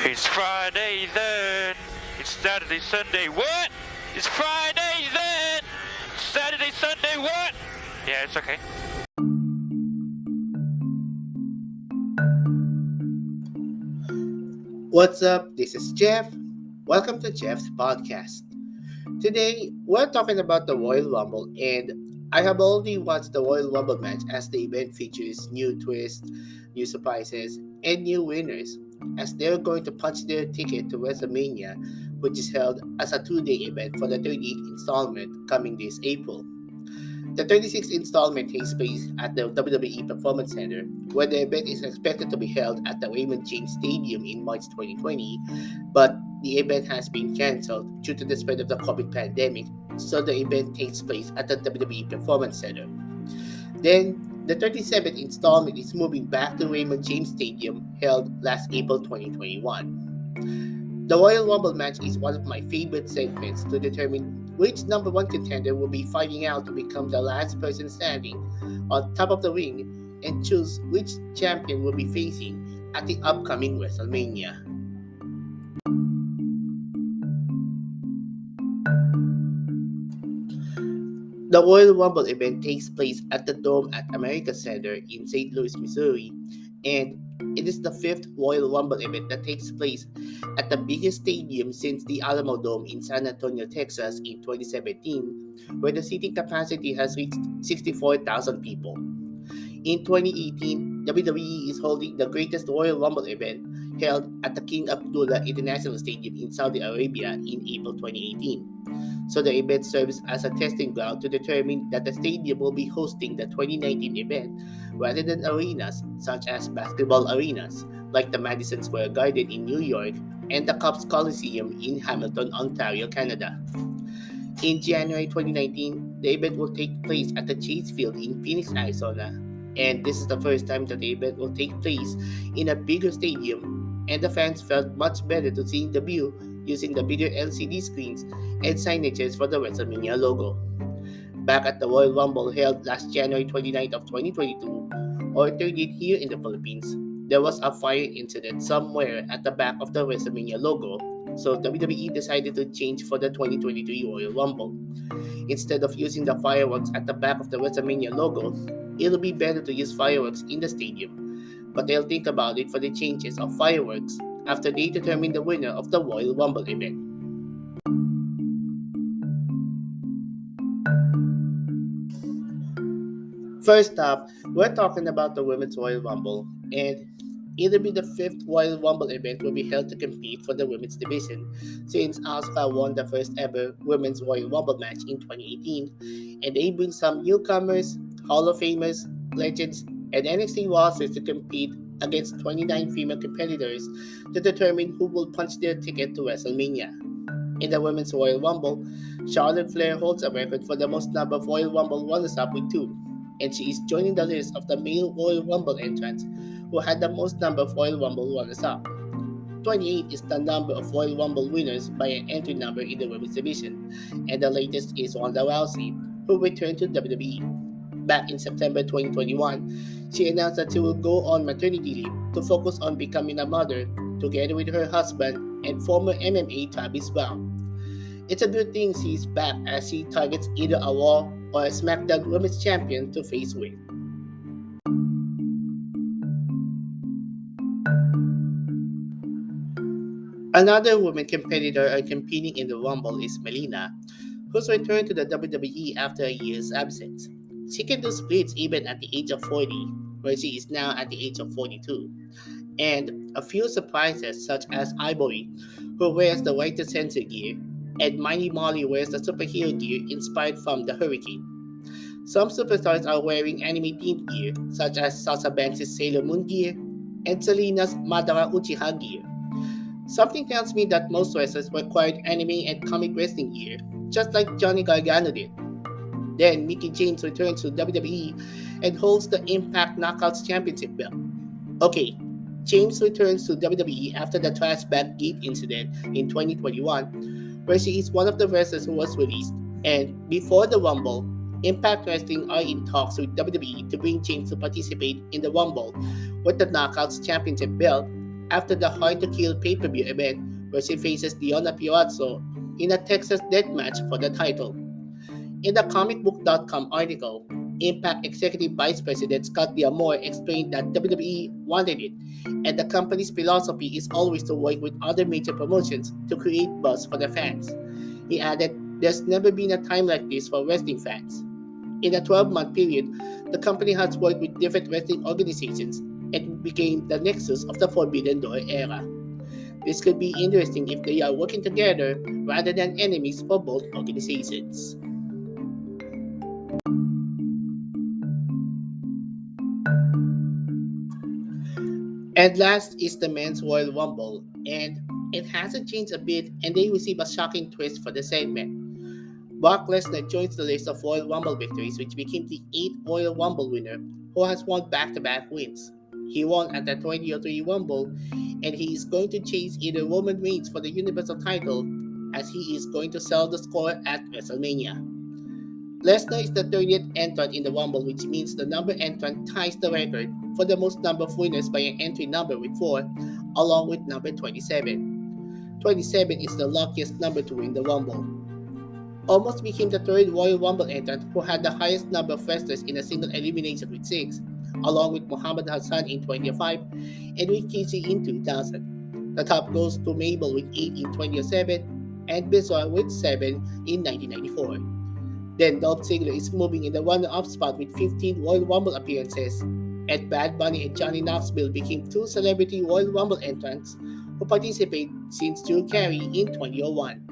It's Friday then. It's Saturday, Sunday. What? It's Friday then. Saturday, Sunday. What? Yeah, it's okay. What's up? This is Jeff. Welcome to Jeff's podcast. Today, we're talking about the Royal Rumble, and I have already watched the Royal Rumble match as the event features new twists, new surprises, and new winners, as they're going to punch their ticket to WrestleMania, which is held as a two-day event for the 38th installment coming this April. The 36th installment takes place at the WWE Performance Center, where the event is expected to be held at the Raymond James Stadium in March 2020, but the event has been cancelled due to the spread of the COVID pandemic, so the event takes place at the WWE Performance Center. Then, the 37th installment is moving back to Raymond James Stadium, held last April 2021. The Royal Rumble match is one of my favorite segments to determine which number one contender will be fighting out to become the last person standing on top of the ring and choose which champion will be facing at the upcoming WrestleMania. The Royal Rumble event takes place at the Dome at America Center in St. Louis, Missouri, and it is the fifth Royal Rumble event that takes place at the biggest stadium since the Alamo Dome in San Antonio, Texas in 2017, where the seating capacity has reached 64,000 people. In 2018, WWE is holding the greatest Royal Rumble event held at the King Abdullah International Stadium in Saudi Arabia in April 2018. So the event serves as a testing ground to determine that the stadium will be hosting the 2019 event rather than arenas such as basketball arenas like the Madison Square Garden in New York and the Cubs Coliseum in Hamilton, Ontario, Canada. In January 2019, the event will take place at the Chase Field in Phoenix, Arizona, and this is the first time that the event will take place in a bigger stadium, and the fans felt much better to seeing the view using the bigger LCD screens and signages for the WrestleMania logo. Back at the Royal Rumble held last January 29th of 2022, or 30th here in the Philippines, there was a fire incident somewhere at the back of the WrestleMania logo, so WWE decided to change for the 2023 Royal Rumble. Instead of using the fireworks at the back of the WrestleMania logo, it'll be better to use fireworks in the stadium. But they'll think about it for the changes of fireworks after they determine the winner of the Royal Rumble event. First up, we're talking about the Women's Royal Rumble, and it'll be the fifth Royal Rumble event will be held to compete for the women's division, since Asuka won the first ever Women's Royal Rumble match in 2018, and they bring some newcomers, Hall of Famers, legends, and NXT rosters to compete against 29 female competitors to determine who will punch their ticket to WrestleMania. In the Women's Royal Rumble, Charlotte Flair holds a record for the most number of Royal Rumble runners-up with two, and she is joining the list of the male Royal Rumble entrants who had the most number of Royal Rumble runners-up. 28 is the number of Royal Rumble winners by an entry number in the women's division, and the latest is Ronda Rousey, who returned to WWE. Back in September 2021, she announced that she will go on maternity leave to focus on becoming a mother together with her husband and former MMA Travis Brown. It's a good thing she's back as she targets either a Raw or a SmackDown Women's Champion to face with. Another women competitor competing in the Rumble is Melina, who's returned to the WWE after a year's absence. She can do splits even at the age of 40, where she is now at the age of 42. And a few surprises such as Ivory, who wears the white sensor gear, and Mighty Molly wears the superhero gear inspired from the Hurricane. Some superstars are wearing anime-themed gear, such as Sasha Banks' Sailor Moon gear and Selena's Madara Uchiha gear. Something tells me that most wrestlers required anime and comic wrestling gear, just like Johnny Gargano did. Then Mickie James returns to WWE and holds the Impact Knockouts Championship belt. Okay, James returns to WWE after the Trash Bag Gate incident in 2021, where she is one of the wrestlers who was released, and before the Rumble, Impact Wrestling are in talks with WWE to bring James to participate in the Rumble with the Knockouts Championship belt after the Hard to Kill pay-per-view event where she faces Diona Purrazzo in a Texas death match for the title. In the comicbook.com article, Impact Executive Vice President Scott D'Amore explained that WWE wanted it, and the company's philosophy is always to work with other major promotions to create buzz for the fans. He added, "There's never been a time like this for wrestling fans." In a 12-month period, the company has worked with different wrestling organizations and became the nexus of the Forbidden Door era. This could be interesting if they are working together rather than enemies for both organizations. And last is the Men's Royal Rumble, and it hasn't changed a bit, and they receive a shocking twist for the segment. Brock Lesnar joins the list of Royal Rumble victories, which became the 8th Royal Rumble winner who has won back-to-back wins. He won at the 2003 Rumble, and he is going to chase either Roman Reigns for the Universal title, as he is going to sell the score at WrestleMania. Lesnar is the 30th entrant in the Rumble, which means the number entrant ties the record for the most number of winners by an entry number with 4, along with number 27. 27 is the luckiest number to win the Rumble. Almost became the third Royal Rumble entrant who had the highest number of wrestlers in a single elimination with 6, along with Muhammad Hassan in 2005 and Rikishi in 2000. The top goes to Mabel with 8 in 2007 and Bizarre with 7 in 1994. Then Dolph Ziggler is moving in the runner-up spot with 15 Royal Rumble appearances, and Bad Bunny and Johnny Knoxville became 2 celebrity Royal Rumble entrants who participated since Drew Carey in 2001.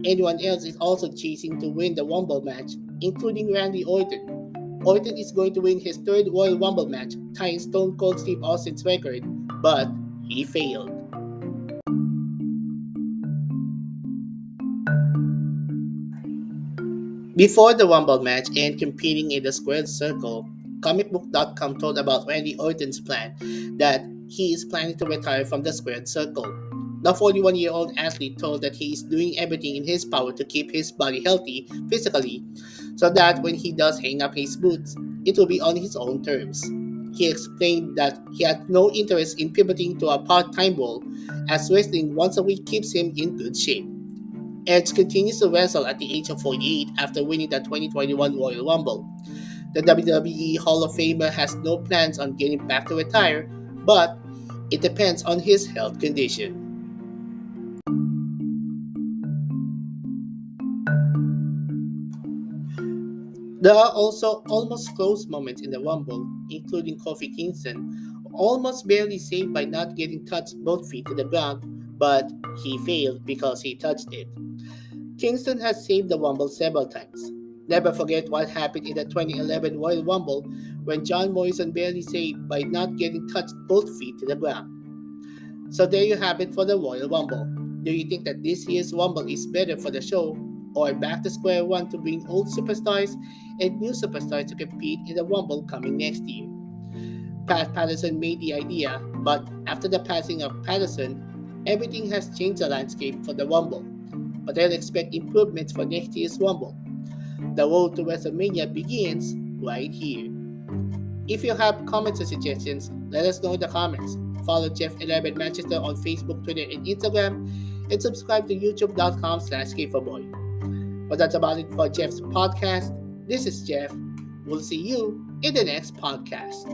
Anyone else is also chasing to win the Rumble match, including Randy Orton. Orton is going to win his 3rd Royal Rumble match, tying Stone Cold Steve Austin's record, but he failed. Before the Rumble match and competing in the Squared Circle, comicbook.com told about Randy Orton's plan that he is planning to retire from the Squared Circle. The 41-year-old athlete told that he is doing everything in his power to keep his body healthy physically so that when he does hang up his boots, it will be on his own terms. He explained that he had no interest in pivoting to a part-time role, as wrestling once a week keeps him in good shape. Edge continues to wrestle at the age of 48 after winning the 2021 Royal Rumble. The WWE Hall of Famer has no plans on getting back to retire, but it depends on his health condition. There are also almost close moments in the Rumble, including Kofi Kingston, almost barely saved by not getting touched both feet to the ground, but he failed because he touched it. Kingston has saved the Rumble several times. Never forget what happened in the 2011 Royal Rumble when John Morrison barely saved by not getting touched both feet to the ground. So there you have it for the Royal Rumble. Do you think that this year's Rumble is better for the show, or back to square one to bring old superstars and new superstars to compete in the Rumble coming next year? Pat Patterson made the idea, but after the passing of Patterson, everything has changed the landscape for the Rumble. But they'll expect improvements for next year's Rumble. The road to WrestleMania begins right here. If you have comments or suggestions, let us know in the comments. Follow Jeff11 Manchester on Facebook, Twitter, and Instagram, and subscribe to youtube.com/KForboy. But that's about it for Jeff's podcast. This is Jeff. We'll see you in the next podcast.